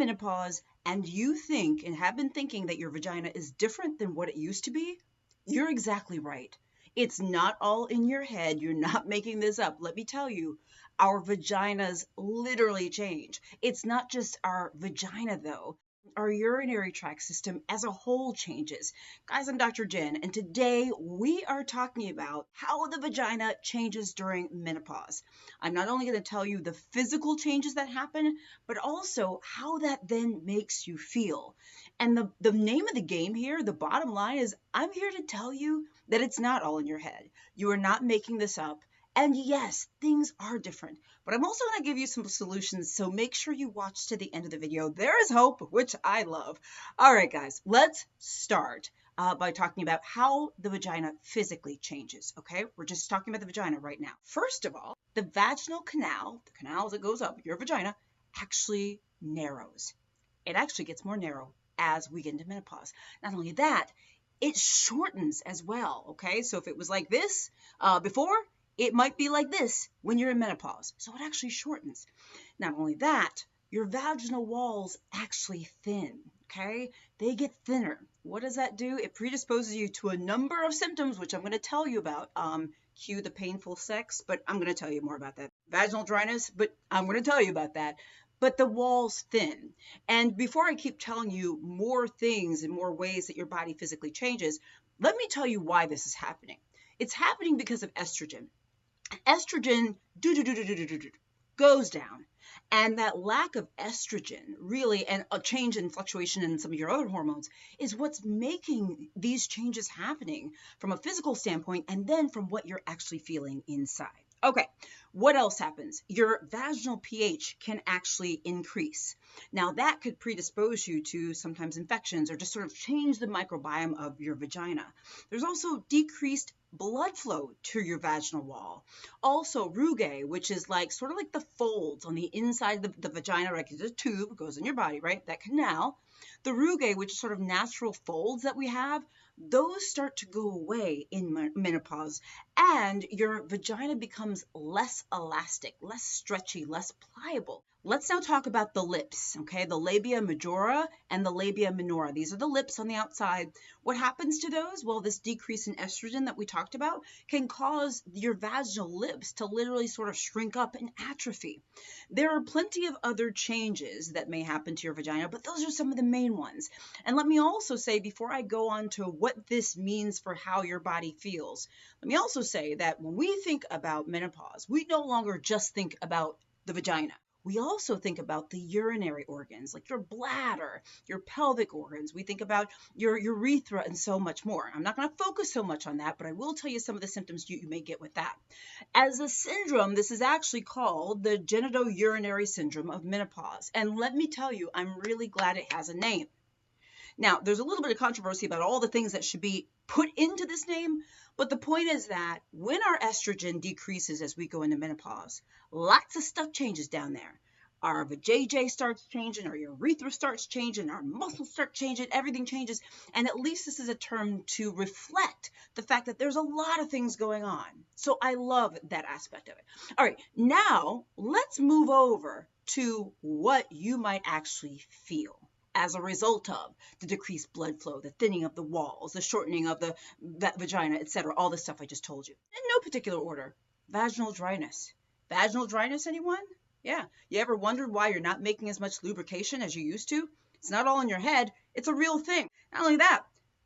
menopause and you think and have been thinking that your vagina is different than what it used to be, you're exactly right. It's not all in your head. You're not making this up. Let me tell you, our vaginas literally change. It's not just our vagina, though. Our urinary tract system as a whole changes. Guys, I'm Dr. Jen, and today we are talking about how the vagina changes during menopause. I'm not only going to tell you the physical changes that happen, but also how that then makes you feel. And the name of the game here, the bottom line is I'm here to tell you that it's not all in your head. You are not making this up. And yes, things are different, but I'm also going to give you some solutions, so make sure you watch to the end of the video. There is hope, which I love. All right, guys, let's start by talking about how the vagina physically changes, okay? We're just talking about the vagina right now. First of all, the vaginal canal, the canal that goes up your vagina, actually narrows. It actually gets more narrow as we get into menopause. Not only that, it shortens as well, okay? So if it was like this before, it might be like this when you're in menopause. So it actually shortens. Not only that, your vaginal walls actually thin, okay? They get thinner. What does that do? It predisposes you to a number of symptoms, which I'm going to tell you about. Cue the painful sex, but I'm going to tell you more about that. Vaginal dryness, but I'm going to tell you about that. But the walls thin. And before I keep telling you more things and more ways that your body physically changes, let me tell you why this is happening. It's happening because of estrogen. Estrogen goes down, and that lack of estrogen really, and a change in fluctuation in some of your other hormones, is what's making these changes happening from a physical standpoint and then from what you're actually feeling inside. Okay, what else happens? Your vaginal pH can actually increase. Now that could predispose you to sometimes infections or just sort of change the microbiome of your vagina. There's also decreased blood flow to your vaginal wall. Also rugae, which is like sort of like the folds on the inside of the vagina, like the tube goes in your body, right? That canal. The rugae, which is sort of natural folds that we have, those start to go away in menopause, and your vagina becomes less elastic, less stretchy, less pliable. Let's now talk about the lips, okay? The labia majora and the labia minora. These are the lips on the outside. What happens to those? Well, this decrease in estrogen that we talked about can cause your vaginal lips to literally sort of shrink up and atrophy. There are plenty of other changes that may happen to your vagina, but those are some of the main ones. And let me also say, before I go on to what this means for how your body feels, let me also say that when we think about menopause, we no longer just think about the vagina. We also think about the urinary organs, like your bladder, your pelvic organs. We think about your urethra and so much more. I'm not going to focus so much on that, but I will tell you some of the symptoms you may get with that. As a syndrome, this is actually called the genitourinary syndrome of menopause. And let me tell you, I'm really glad it has a name. Now, there's a little bit of controversy about all the things that should be put into this name, but the point is that when our estrogen decreases as we go into menopause, lots of stuff changes down there. Our vajayjay starts changing, our urethra starts changing, our muscles start changing, everything changes. And at least this is a term to reflect the fact that there's a lot of things going on. So I love that aspect of it. All right, now let's move over to what you might actually feel as a result of the decreased blood flow, the thinning of the walls, the shortening of the vagina, etc., all the stuff I just told you. In no particular order, vaginal dryness. Vaginal dryness, anyone? Yeah. You ever wondered why you're not making as much lubrication as you used to? It's not all in your head. It's a real thing. Not only that,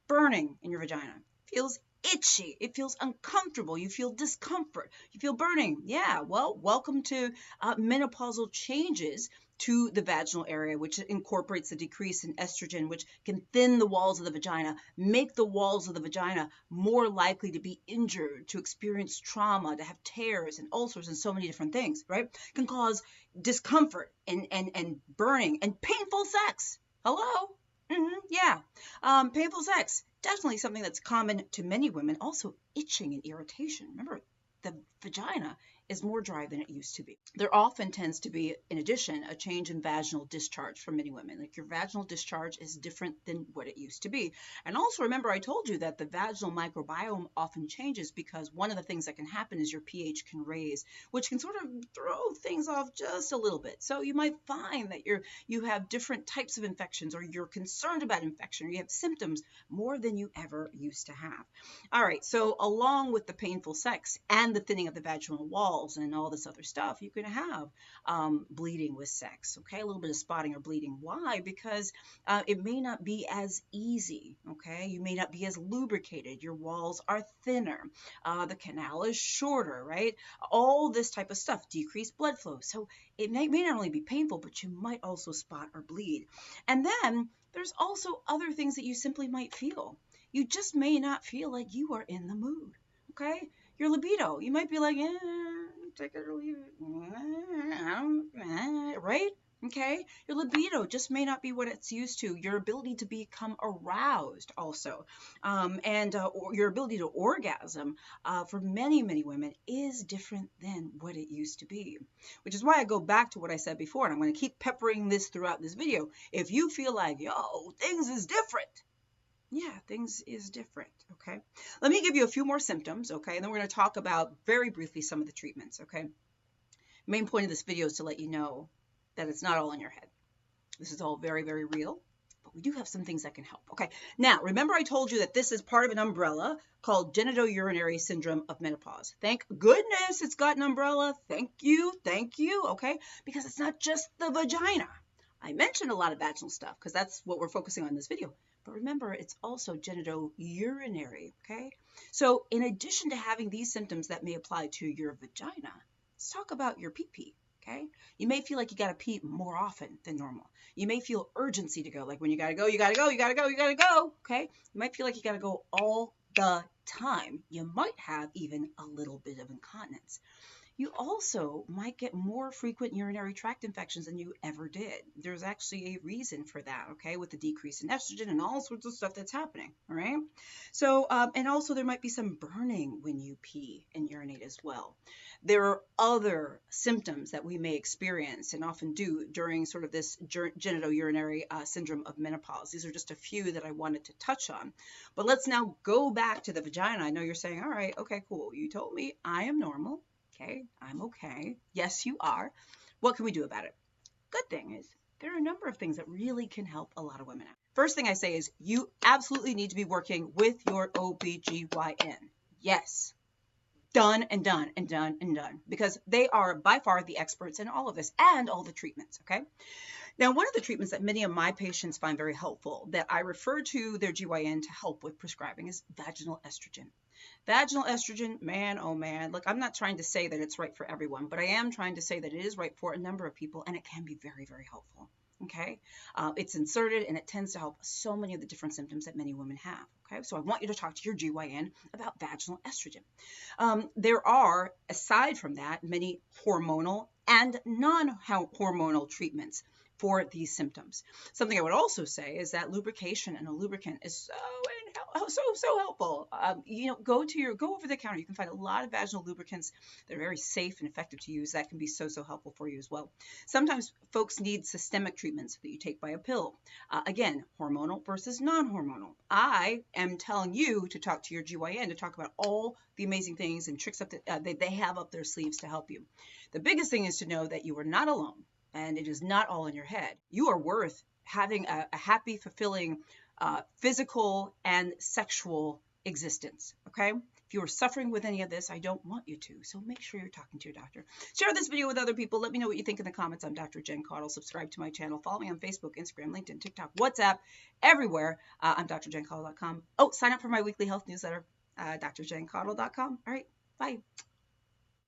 burning in your vagina. Feels itchy. It feels uncomfortable. You feel discomfort. You feel burning. Yeah, well, welcome to menopausal changes to the vaginal area, which incorporates the decrease in estrogen, which can thin the walls of the vagina, make the walls of the vagina more likely to be injured, to experience trauma, to have tears and ulcers and so many different things, right? Can cause discomfort and burning and painful sex. Hello? Yeah. Painful sex, definitely something that's common to many women. Also itching and irritation. Remember, the vagina is more dry than it used to be. There often tends to be, in addition, a change in vaginal discharge for many women. Like your vaginal discharge is different than what it used to be. And also remember, I told you that the vaginal microbiome often changes because one of the things that can happen is your pH can raise, which can sort of throw things off just a little bit. So you might find that you have different types of infections, or you're concerned about infection, or you have symptoms more than you ever used to have. All right, so along with the painful sex and the thinning of the vaginal walls and all this other stuff, you can have bleeding with sex, okay? A little bit of spotting or bleeding. Why? Because it may not be as easy, okay? You may not be as lubricated. Your walls are thinner. The canal is shorter, right? All this type of stuff, decreased blood flow. So it may not only be painful, but you might also spot or bleed. And then there's also other things that you simply might feel. You just may not feel like you are in the mood, okay? Your libido, you might be like, take it or leave it, right? Okay, your libido just may not be what it's used to. Your ability to become aroused also, or your ability to orgasm for many, many women is different than what it used to be, which is why I go back to what I said before, and I'm going to keep peppering this throughout this video. If you feel like, yo, things is different, yeah, things is different, okay? Let me give you a few more symptoms, okay? And then we're going to talk about very briefly some of the treatments, okay? Main point of this video is to let you know that it's not all in your head. This is all very, very real, but we do have some things that can help, okay? Now, remember I told you that this is part of an umbrella called genitourinary syndrome of menopause. Thank goodness it's got an umbrella. Thank you, okay? Because it's not just the vagina. I mentioned a lot of vaginal stuff because that's what we're focusing on in this video. But remember, it's also genitourinary, okay? So in addition to having these symptoms that may apply to your vagina, let's talk about your pee-pee, okay? You may feel like you gotta pee more often than normal. You may feel urgency to go, like when you gotta go, okay? You might feel like you gotta go all the time. You might have even a little bit of incontinence. You also might get more frequent urinary tract infections than you ever did. There's actually a reason for that, okay, with the decrease in estrogen and all sorts of stuff that's happening, all right? So, and also there might be some burning when you pee and urinate as well. There are other symptoms that we may experience and often do during sort of this genitourinary syndrome of menopause. These are just a few that I wanted to touch on. But let's now go back to the vagina. I know you're saying, all right, okay, cool. You told me I am normal. Okay, I'm okay. Yes, you are. What can we do about it? Good thing is there are a number of things that really can help a lot of women out. First thing I say is you absolutely need to be working with your OBGYN. Yes. Done and done and done and done, because they are by far the experts in all of this and all the treatments, okay? Now, one of the treatments that many of my patients find very helpful that I refer to their GYN to help with prescribing is vaginal estrogen. Vaginal estrogen, man, oh man, look, I'm not trying to say that it's right for everyone, but I am trying to say that it is right for a number of people, and it can be very, very helpful, okay? It's inserted, and it tends to help so many of the different symptoms that many women have, okay? So I want you to talk to your GYN about vaginal estrogen. There are, aside from that, many hormonal and non-hormonal treatments for these symptoms. Something I would also say is that lubrication and a lubricant is so helpful. Go over the counter. You can find a lot of vaginal lubricants that are very safe and effective to use. That can be so helpful for you as well. Sometimes folks need systemic treatments that you take by a pill. Again, hormonal versus non-hormonal. I am telling you to talk to your GYN to talk about all the amazing things and tricks that they have up their sleeves to help you. The biggest thing is to know that you are not alone. And it is not all in your head. You are worth having a happy, fulfilling physical and sexual existence, okay? If you are suffering with any of this, I don't want you to, so make sure you're talking to your doctor. Share this video with other people. Let me know what you think in the comments. I'm Dr. Jen Caudle. Subscribe to my channel. Follow me on Facebook, Instagram, LinkedIn, TikTok, WhatsApp, everywhere. I'm drjencaudle.com. Oh, sign up for my weekly health newsletter, drjencaudle.com. All right, bye.